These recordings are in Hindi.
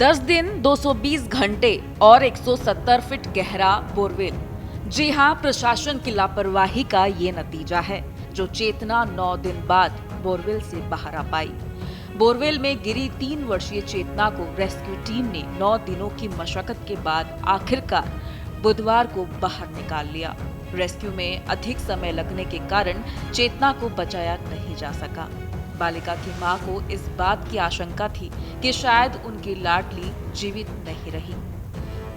10 दिन 220 घंटे और 170 फीट गहरा बोरवेल। जी हां, प्रशासन की लापरवाही का ये नतीजा है जो चेतना 9 दिन बाद बोरवेल से बाहर आ पाई। बोरवेल में गिरी 3 वर्षीय चेतना को रेस्क्यू टीम ने 9 दिनों की मशक्कत के बाद आखिरकार बुधवार को बाहर निकाल लिया। रेस्क्यू में अधिक समय लगने के कारण चेतना को बचाया नहीं जा सका। बालिका की मां को इस बात की आशंका थी कि शायद उनकी लाडली जीवित नहीं रही।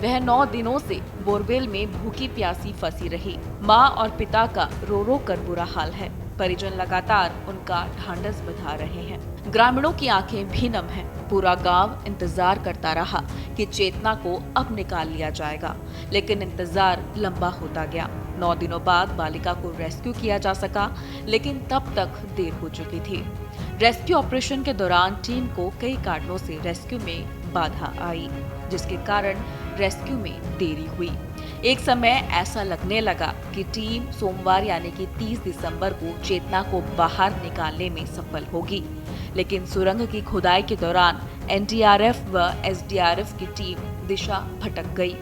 वह 9 दिनों से बोरवेल में भूखी प्यासी फंसी रही। मां और पिता का रो रो कर बुरा हाल है। परिजन लगातार उनका ढांढस बंधा रहे हैं। ग्रामीणों की आंखें भी नम हैं। पूरा गांव इंतजार करता रहा कि चेतना को अब निकाल लिया जाएगा, लेकिन इंतजार लंबा होता गया। 9 दिनों बाद बालिका को रेस्क्यू किया जा सका, लेकिन तब तक देर हो चुकी थी। रेस्क्यू ऑपरेशन के दौरान टीम को कई कारणों से रेस्क्यू में बाधा आई, जिसके कारण रेस्क्यू में देरी हुई। एक समय ऐसा लगने लगा कि टीम सोमवार यानी कि 30 दिसंबर को चेतना को बाहर निकालने में सफल होगी, लेकिन सुरंग की खुदाई के दौरान एनडीआरएफ व एसडीआरएफ की टीम दिशा भटक गई।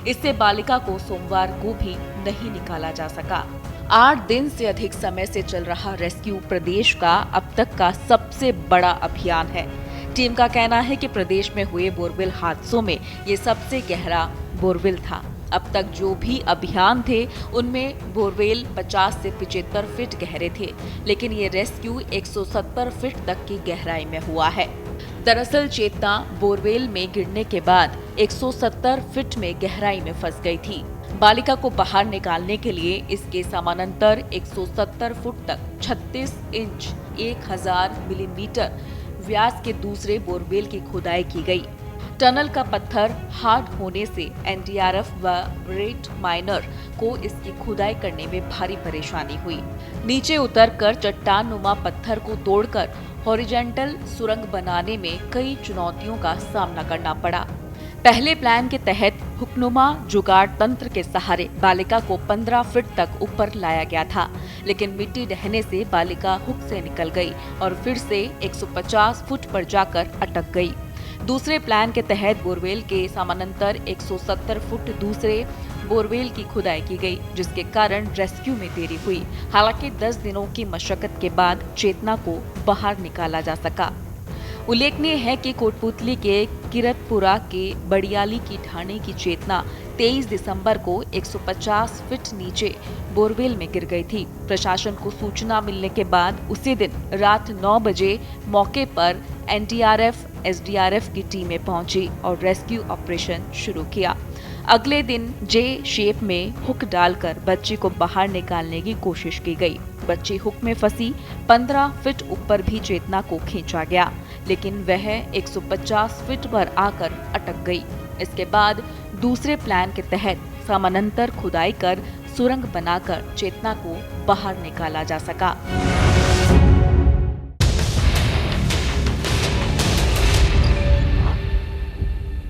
इससे बालिका को सोमवार को भी नहीं निकाला जा सका। 8 दिन से अधिक समय से चल रहा रेस्क्यू प्रदेश का अब तक का सबसे बड़ा अभियान है। टीम का कहना है कि प्रदेश में हुए बोरवेल हादसों में ये सबसे गहरा बोरवेल था। अब तक जो भी अभियान थे उनमें बोरवेल 50 से 75 फीट गहरे थे, लेकिन ये रेस्क्यू 170 फीट तक की गहराई में हुआ है। दरअसल चेतना बोरवेल में गिरने के बाद 170 फीट में गहराई में फंस गई थी। बालिका को बाहर निकालने के लिए इसके समानांतर 170 फुट तक 36 इंच 1000 मिलीमीटर व्यास के दूसरे बोरवेल की खुदाई की गई। टनल का पत्थर हार्ड होने से एनडीआरएफ व रेड माइनर को इसकी खुदाई करने में भारी परेशानी हुई। नीचे उतरकर चट्टान-नुमा पत्थर को तोड़कर हॉरिजॉन्टल सुरंग बनाने में कई चुनौतियों का सामना करना पड़ा। पहले प्लान के तहत हुक्नुमा जुगाड़ तंत्र के सहारे बालिका को 15 फीट तक ऊपर लाया गया था, लेकिन मिट्टी ढहने से बालिका हुक से निकल गई और फिर से 150 फुट पर जाकर अटक गई। दूसरे प्लान के तहत बोरवेल के समानांतर 170 फुट दूसरे बोरवेल की खुदाई की गई, जिसके कारण रेस्क्यू में देरी हुई। हालांकि 10 दिनों की मशक्कत के बाद चेतना को बाहर निकाला जा सका। उल्लेखनीय है कि कोटपुतली के किरतपुरा के बड़ियाली की ढाणी की चेतना 23 दिसंबर को 150 फीट नीचे बोरवेल में गिर गई थी। प्रशासन को सूचना मिलने के बाद उसी दिन रात 9 बजे मौके पर एनडीआरएफ, एसडीआरएफ की टीमें पहुंची और रेस्क्यू ऑपरेशन शुरू किया। अगले दिन जे शेप में हुक डालकर बच्ची को बाहर निकालने की कोशिश की गई। बच्ची हुक में फंसी। 15 फीट ऊपर भी चेतना को खींचा गया, लेकिन वह 150 फीट पर आकर अटक गई। इसके बाद दूसरे प्लान के तहत समानांतर खुदाई कर सुरंग बनाकर चेतना को बाहर निकाला जा सका।